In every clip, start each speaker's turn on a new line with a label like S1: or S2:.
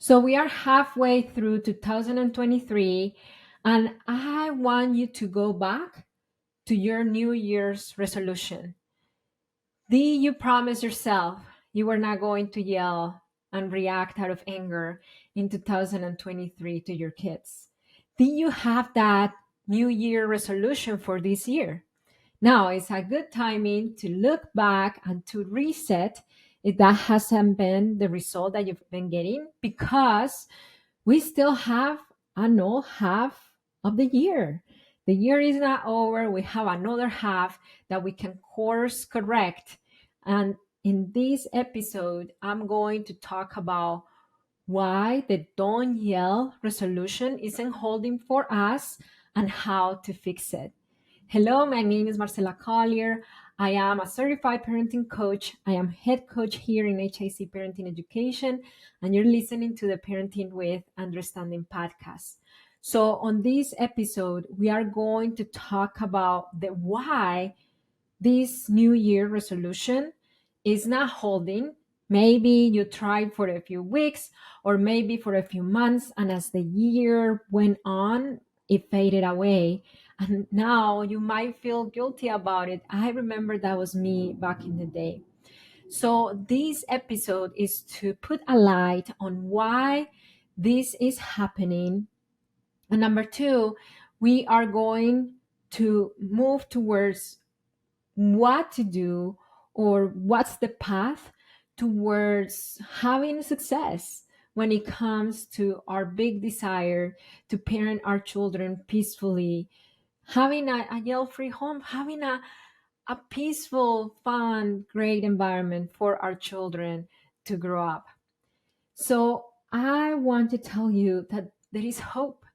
S1: So we are halfway through 2023, and I want you to go back to your New Year's resolution. Did you promise yourself you were not going to yell and react out of anger in 2023 to your kids? Did you have that New Year resolution for this year? Now is a good timing to look back and to reset if that hasn't been the result that you've been getting, because we still have another half of the year. The year is not over. We have another half that we can course correct. And in this episode, I'm going to talk about why the don't yell resolution isn't holding for us and how to fix it. Hello, my name is Marcela Collier. I am a certified parenting coach. I am head coach here in HIC Parenting Education, and you're listening to the Parenting with Understanding podcast. So, on this episode, we are going to talk about the why this New Year resolution is not holding. Maybe you tried for a few weeks or maybe for a few months, and as the year went on, it faded away. And now you might feel guilty about it. I remember that was me back in the day. So, this episode is to put a light on why this is happening. And number two, we are going to move towards what to do or what's the path towards having success when it comes to our big desire to parent our children peacefully, having a yell-free home, having a peaceful, fun, great environment for our children to grow up. So I want to tell you that there is hope.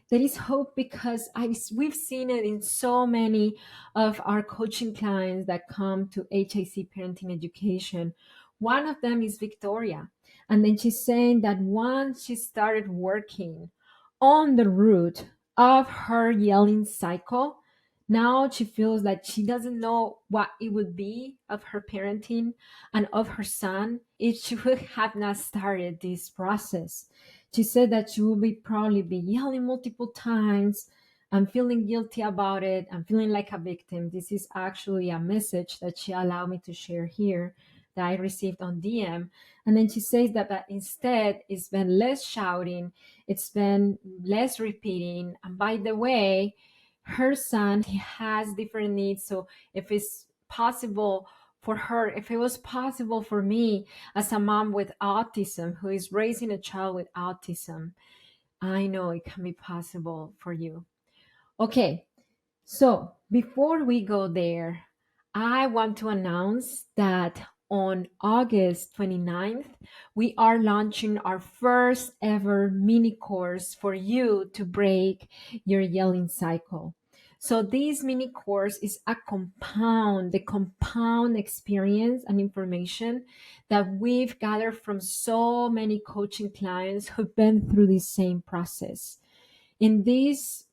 S1: There is hope because we've seen it in so many of our coaching clients that come to HIC Parenting Education. One of them is Victoria. And then she's saying that once she started working on the root of her yelling cycle, now she feels like she doesn't know what it would be of her parenting and of her son if she would have not started this process. She said that she will probably be yelling multiple times and feeling guilty about it and feeling like a victim. This is actually a message that she allowed me to share here that I received on DM. And then she says that instead it's been less shouting, it's been less repeating. And by the way, her son, he has different needs. So if it's possible for her, if it was possible for me as a mom with autism who is raising a child with autism, I know it can be possible for you. Okay, so before we go there, I want to announce that on August 29th, we are launching our first ever mini course for you to break your yelling cycle. So this mini course is the compound experience and information that we've gathered from so many coaching clients who've been through the same process. In this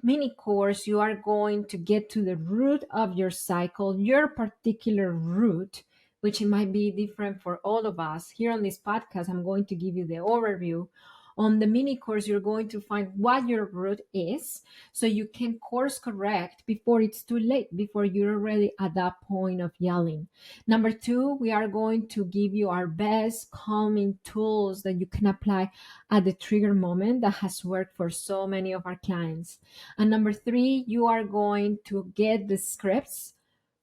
S1: mini course, you are going to get to the root of your cycle, your particular root, which it might be different for all of us. Here on this podcast, I'm going to give you the overview. On the mini course, you're going to find what your root is so you can course correct before it's too late, before you're already at that point of yelling. Number two, we are going to give you our best calming tools that you can apply at the trigger moment that has worked for so many of our clients. And number three, you are going to get the scripts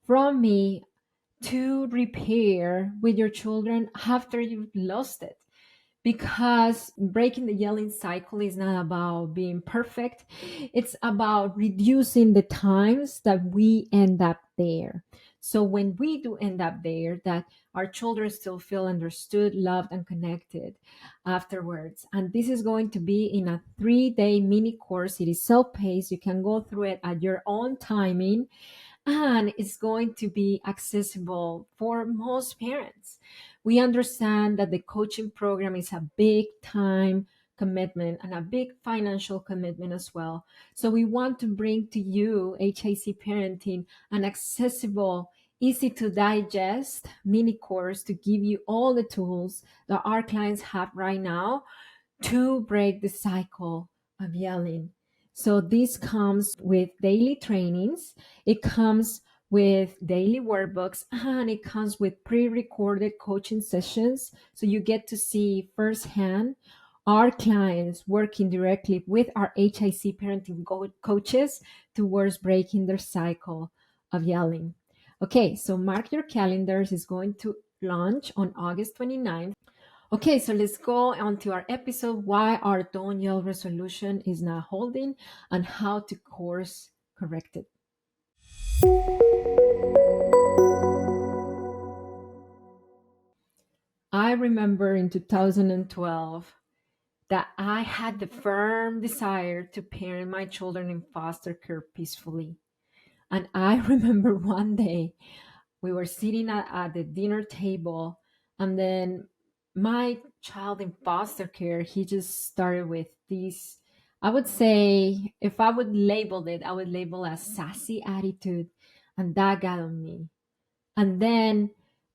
S1: from me to repair with your children after you've lost it. Because breaking the yelling cycle is not about being perfect. It's about reducing the times that we end up there. So when we do end up there, that our children still feel understood, loved, and connected afterwards. And this is going to be in a 3-day mini course. It is self-paced. You can go through it at your own timing, and it's going to be accessible for most parents. We understand that the coaching program is a big time commitment and a big financial commitment as well. So we want to bring to you, HIC Parenting, an accessible, easy to digest mini course to give you all the tools that our clients have right now to break the cycle of yelling. So this comes with daily trainings, it comes with daily workbooks, and it comes with pre-recorded coaching sessions. So you get to see firsthand our clients working directly with our HIC parenting coaches towards breaking their cycle of yelling. Okay, so mark your calendars. It's going to launch on August 29th. Okay, so let's go on to our episode, why our don't yell resolution is not holding and how to course correct it. I remember in 2012 that I had the firm desire to parent my children in foster care peacefully. And I remember one day we were sitting at the dinner table, and then my child in foster care, he just started with this, I would say, if I would label it, I would label as sassy attitude, and that got on me. And then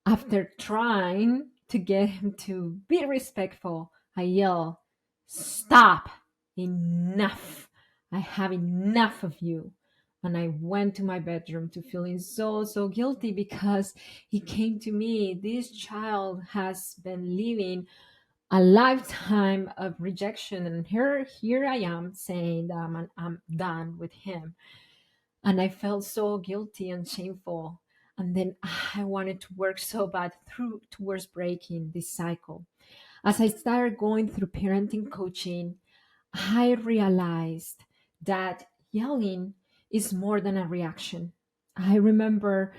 S1: after trying to get him to be respectful, I yell, "Stop! Enough! I have enough of you." And I went to my bedroom to feeling so guilty because he came to me. This child has been living a lifetime of rejection, and here I am saying that I'm done with him, and I felt so guilty and shameful. And then I wanted to work so bad through towards breaking this cycle. As I started going through parenting coaching, I realized that yelling is more than a reaction. I remember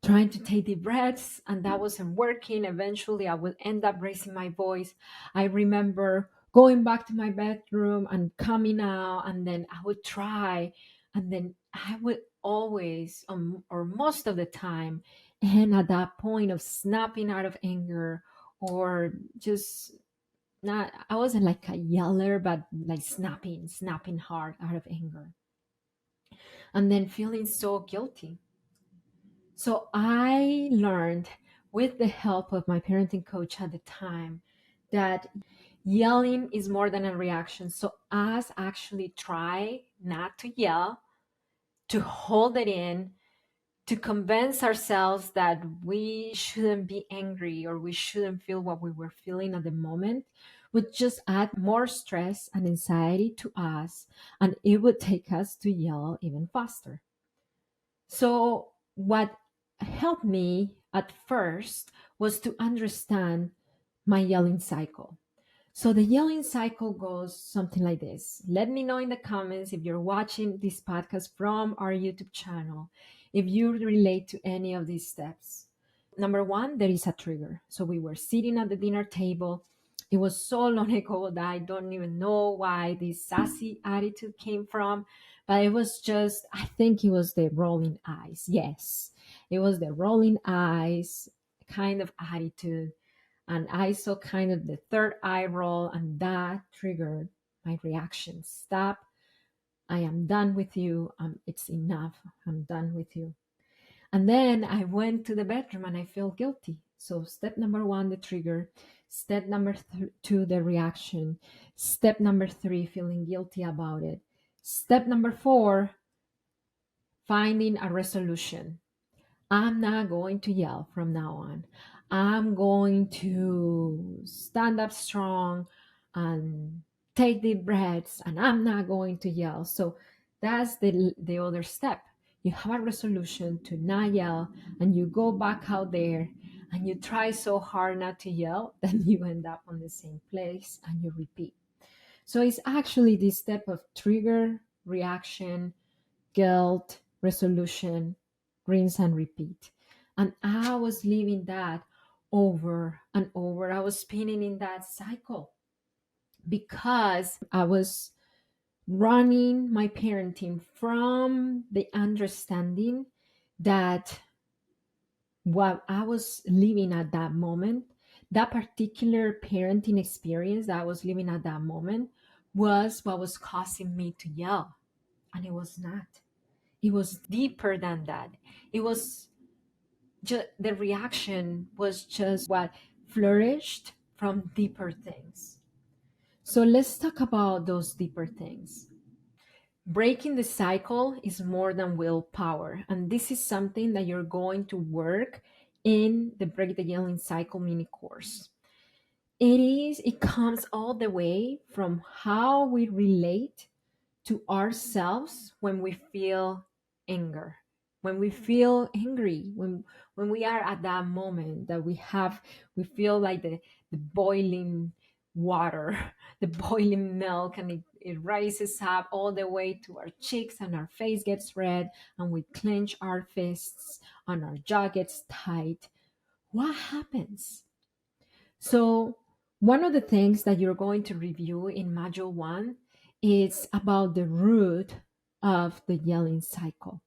S1: trying to take deep breaths, and that wasn't working. Eventually, I would end up raising my voice. I remember going back to my bedroom and coming out, and then I would try, and then I would always, or most of the time, and at that point of snapping out of anger or just not, I wasn't like a yeller, but like snapping hard out of anger, and then feeling so guilty. So I learned with the help of my parenting coach at the time that yelling is more than a reaction. So us actually try not to yell, to hold it in, to convince ourselves that we shouldn't be angry or we shouldn't feel what we were feeling at the moment would just add more stress and anxiety to us, and it would take us to yell even faster. So, what helped me at first was to understand my yelling cycle. So the yelling cycle goes something like this. Let me know in the comments if you're watching this podcast from our YouTube channel, if you relate to any of these steps. Number one, there is a trigger. So we were sitting at the dinner table. It was so long ago that I don't even know why this sassy attitude came from, but it was just, I think it was the rolling eyes. Yes, it was the rolling eyes kind of attitude, and I saw kind of the third eye roll, and that triggered my reaction. Stop. I am done with you. It's enough. I'm done with you. And then I went to the bedroom and I feel guilty. So, step number one, the trigger. Step number two, the reaction. Step number three, feeling guilty about it. Step number four, finding a resolution. I'm not going to yell from now on. I'm going to stand up strong and take deep breaths, and I'm not going to yell. So that's the other step. You have a resolution to not yell, and you go back out there and you try so hard not to yell, then you end up on the same place and you repeat. So it's actually this step of trigger, reaction, guilt, resolution, rinse and repeat. And I was living that over and over. I was spinning in that cycle because I was running my parenting from the understanding that what I was living at that moment, that particular parenting experience that I was living at that moment, was what was causing me to yell. And it was not. It was deeper than that. It was just, the reaction was just what flourished from deeper things. So let's talk about those deeper things. Breaking the cycle is more than willpower. And this is something that you're going to work in the Break the Yelling Cycle mini course. It comes all the way from how we relate to ourselves when we feel anger, when we feel angry, when we are at that moment that we feel like the boiling water, the boiling milk, and it rises up all the way to our cheeks and our face gets red and we clench our fists and our jaw gets tight. What happens? So, one of the things that you're going to review in Module 1 is about the root of the yelling cycle.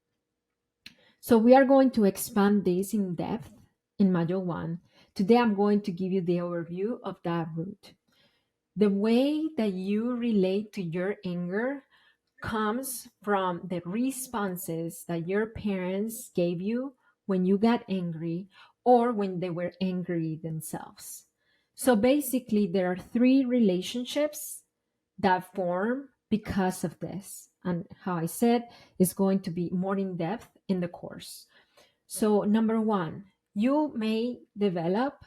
S1: So, we are going to expand this in depth in Module 1. Today, I'm going to give you the overview of that root. The way that you relate to your anger comes from the responses that your parents gave you when you got angry or when they were angry themselves. So basically, there are three relationships that form because of this. And how I said is going to be more in depth in the course. So, number one, you may develop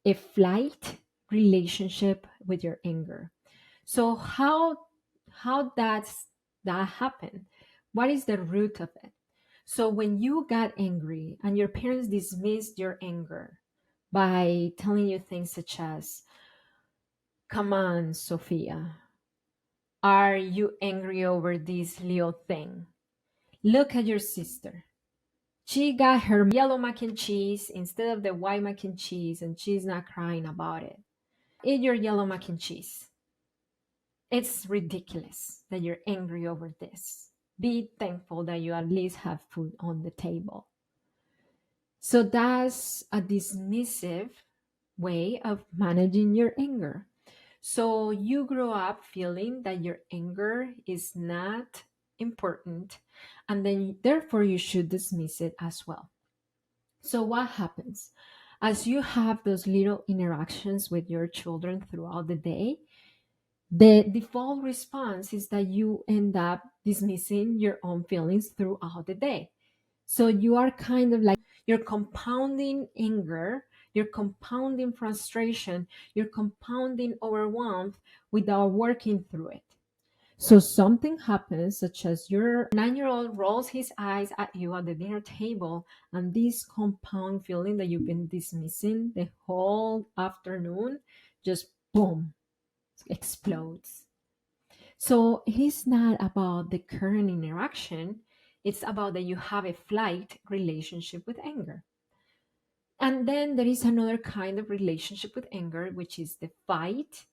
S1: a flight relationship with your anger. So how does that happen? What is the root of it? So when you got angry and your parents dismissed your anger by telling you things such as, "Come on, Sophia, are you angry over this little thing? Look at your sister. She got her yellow mac and cheese instead of the white mac and cheese, and she's not crying about it. Eat your yellow mac and cheese. It's ridiculous that you're angry over this. Be thankful that you at least have food on the table." So that's a dismissive way of managing your anger. So you grow up feeling that your anger is not important, and then therefore you should dismiss it as well. So what happens? As you have those little interactions with your children throughout the day, the default response is that you end up dismissing your own feelings throughout the day. So you are kind of like you're compounding anger, you're compounding frustration, you're compounding overwhelm without working through it. So something happens, such as your 9-year-old rolls his eyes at you at the dinner table, and this compound feeling that you've been dismissing the whole afternoon just boom explodes. So it is not about the current interaction, it's about that you have a flight relationship with anger. And then there is another kind of relationship with anger, which is the fight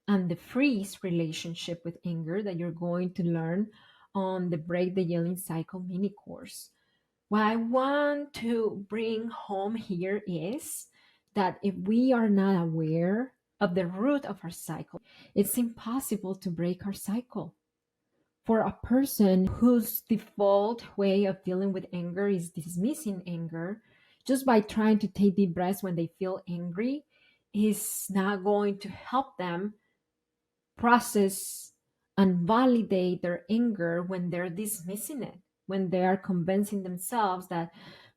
S1: and the freeze relationship with anger that you're going to learn on the Break the Yelling Cycle mini course. What I want to bring home here is that if we are not aware of the root of our cycle, it's impossible to break our cycle. For a person whose default way of dealing with anger is dismissing anger, just by trying to take deep breaths when they feel angry, is not going to help them process and validate their anger when they're dismissing it, when they are convincing themselves that,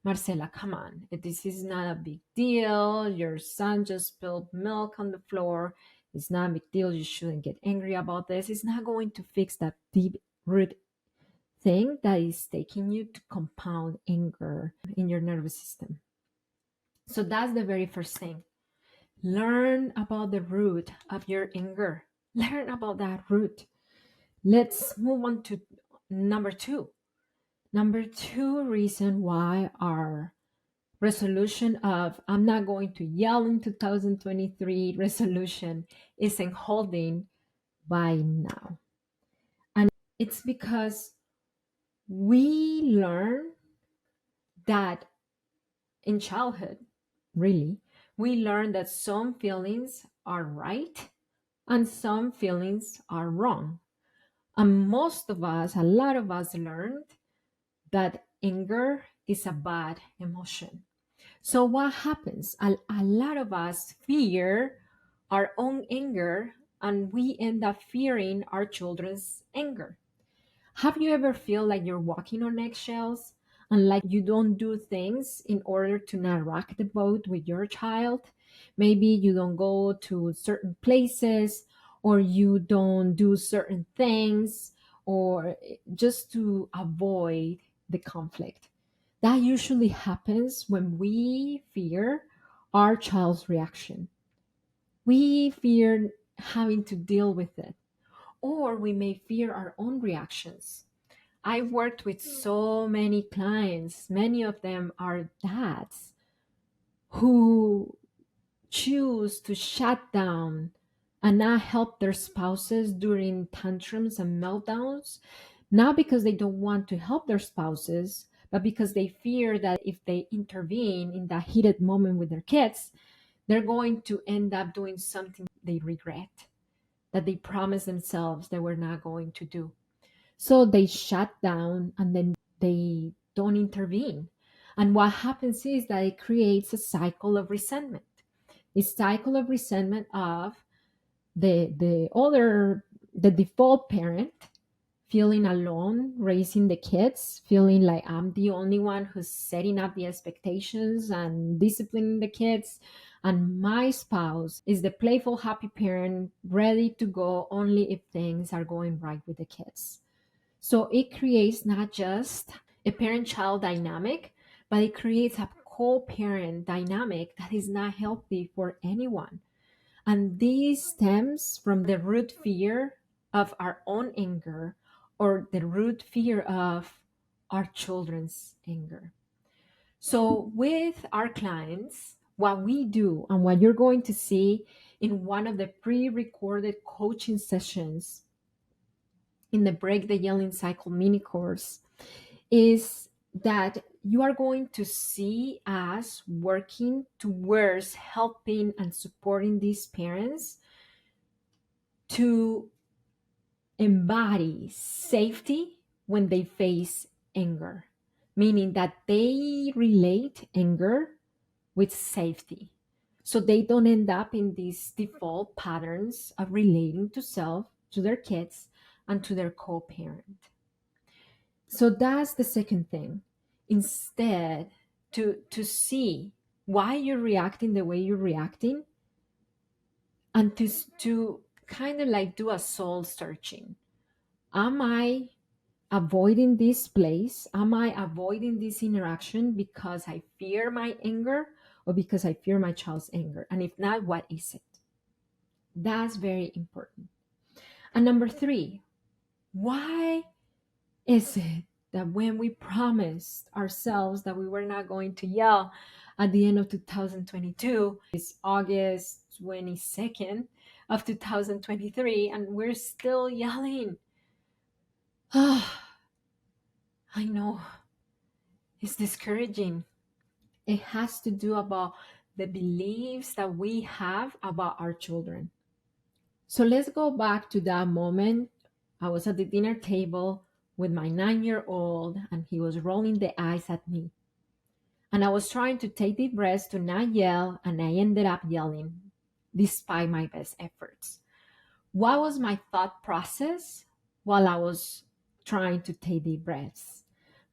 S1: "Marcela, come on, this is not a big deal. Your son just spilled milk on the floor. It's not a big deal. You shouldn't get angry about this." It's not going to fix that deep root thing that is taking you to compound anger in your nervous system. So that's the very first thing. Learn about the root of your anger. Learn about that root. Let's move on to number two. Number two reason why our resolution of "I'm not going to yell in 2023" resolution isn't holding by now. And it's because we learn that in childhood, really, we learn that some feelings are right and some feelings are wrong. And most of us, a lot of us learned that anger is a bad emotion. So what happens? A lot of us fear our own anger and we end up fearing our children's anger. Have you ever feel like you're walking on eggshells and like you don't do things in order to not rock the boat with your child? Maybe you don't go to certain places, or you don't do certain things, or just to avoid the conflict. That usually happens when we fear our child's reaction. We fear having to deal with it, or we may fear our own reactions. I worked with so many clients. Many of them are dads who choose to shut down and not help their spouses during tantrums and meltdowns, not because they don't want to help their spouses, but because they fear that if they intervene in that heated moment with their kids, they're going to end up doing something they regret, that they promised themselves they were not going to do. So they shut down and then they don't intervene. And what happens is that it creates a cycle of resentment. A cycle of resentment of the default parent feeling alone raising the kids, feeling like I'm the only one who's setting up the expectations and disciplining the kids, and my spouse is the playful happy parent ready to go only if things are going right with the kids. So it creates not just a parent child dynamic, but it creates a co parent dynamic that is not healthy for anyone. And this stems from the root fear of our own anger, or the root fear of our children's anger. So, with our clients, what we do and what you're going to see in one of the pre recorded coaching sessions in the Break the Yelling Cycle mini course is that you are going to see us working towards helping and supporting these parents to embody safety when they face anger, meaning that they relate anger with safety. So they don't end up in these default patterns of relating to self, to their kids, and to their co parent. So that's the second thing. Instead, to see why you're reacting the way you're reacting, and to kind of like do a soul searching. Am I avoiding this place? Am I avoiding this interaction because I fear my anger, or because I fear my child's anger? And if not, what is it? That's very important. And number three, why is it that when we promised ourselves that we were not going to yell at the end of 2022, it's August 22nd of 2023, and we're still yelling? Ah, I know it's discouraging. It has to do about the beliefs that we have about our children. So let's go back to that moment. I was at the dinner table with my 9-year-old, and he was rolling the eyes at me. And I was trying to take deep breaths to not yell, and I ended up yelling despite my best efforts. What was my thought process while I was trying to take deep breaths?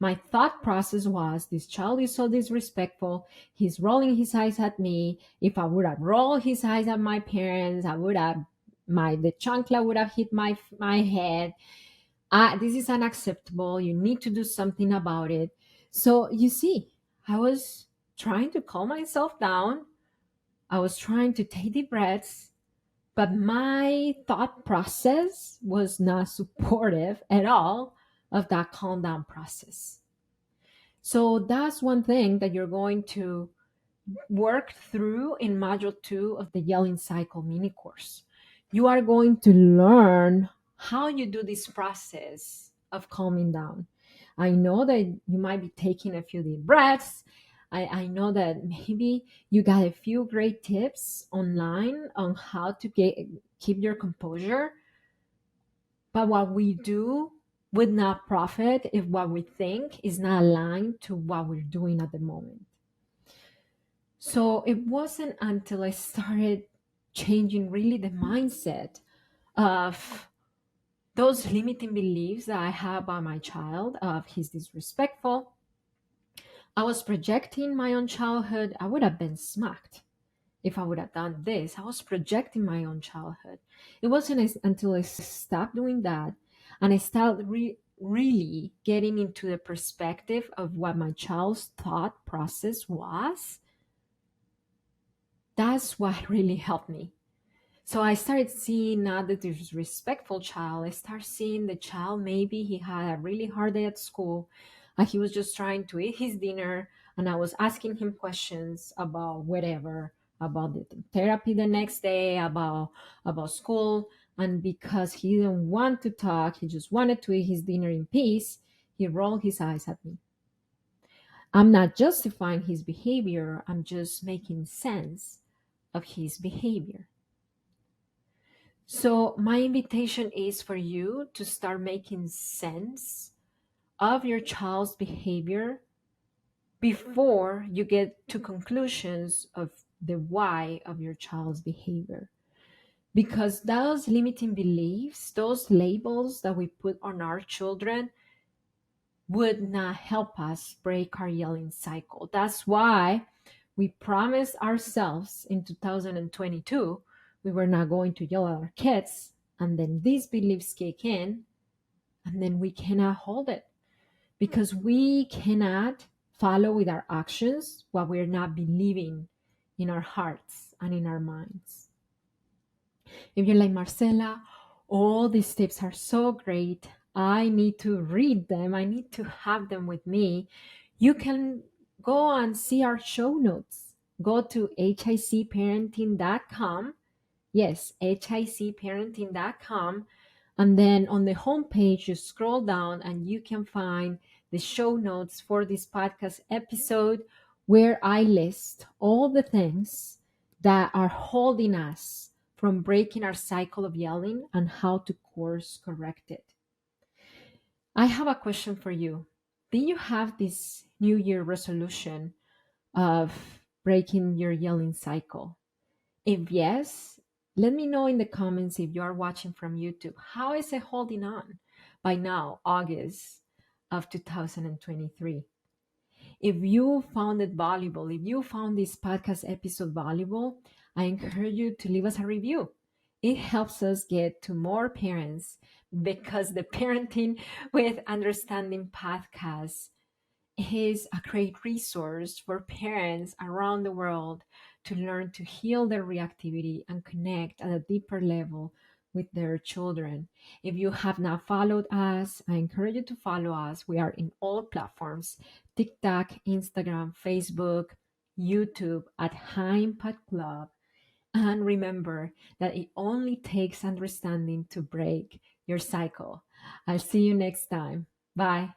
S1: My thought process was, this child is so disrespectful. He's rolling his eyes at me. If I would have rolled his eyes at my parents, I would have the chancla would have hit my head. This is unacceptable. You need to do something about it. So you see, I was trying to calm myself down. I was trying to take deep breaths, but my thought process was not supportive at all of that calm down process. So that's one thing that you're going to work through in module 2 of the Yelling Cycle mini course. You are going to learn how you do this process of calming down. I know that you might be taking a few deep breaths. I know that maybe you got a few great tips online on how to keep your composure. But what we do would not profit if what we think is not aligned to what we're doing at the moment. So it wasn't until I started changing really the mindset of those limiting beliefs that I have about my child, of he's disrespectful. I was projecting my own childhood. I would have been smacked if I would have done this. I was projecting my own childhood. It wasn't until I stopped doing that and I started really getting into the perspective of what my child's thought process was. That's what really helped me. So I started seeing not the disrespectful child. I started seeing the child, maybe he had a really hard day at school and he was just trying to eat his dinner. And I was asking him questions about whatever, about the therapy the next day, about school. And because he didn't want to talk, he just wanted to eat his dinner in peace, he rolled his eyes at me. I'm not justifying his behavior, I'm just making sense of his behavior. So, my invitation is for you to start making sense of your child's behavior before you get to conclusions of the why of your child's behavior. Because those limiting beliefs, those labels that we put on our children, would not help us break our yelling cycle. That's why we promised ourselves in 2022 we were not going to yell at our kids, and then these beliefs kick in, and then we cannot hold it because we cannot follow with our actions what we're not believing in our hearts and in our minds. If you're like, Marcela, all these tips are so great, I need to read them, I need to have them with me, you can go and see our show notes. Go to hicparenting.com. Yes, hicparenting.com. And then on the homepage, you scroll down and you can find the show notes for this podcast episode where I list all the things that are holding us from breaking our cycle of yelling and how to course correct it. I have a question for you. Do you have this New Year resolution of breaking your yelling cycle? If yes, let me know in the comments if you are watching from YouTube. How is it holding on by now, August of 2023? If you found it valuable, if you found this podcast episode valuable, I encourage you to leave us a review. It helps us get to more parents because the Parenting with Understanding podcast is a great resource for parents around the world to learn to heal their reactivity and connect at a deeper level with their children. If you have not followed us, I encourage you to follow us. We are in all platforms: TikTok, Instagram, Facebook, YouTube at High Impact Club. And remember that it only takes understanding to break your cycle. I'll see you next time. Bye.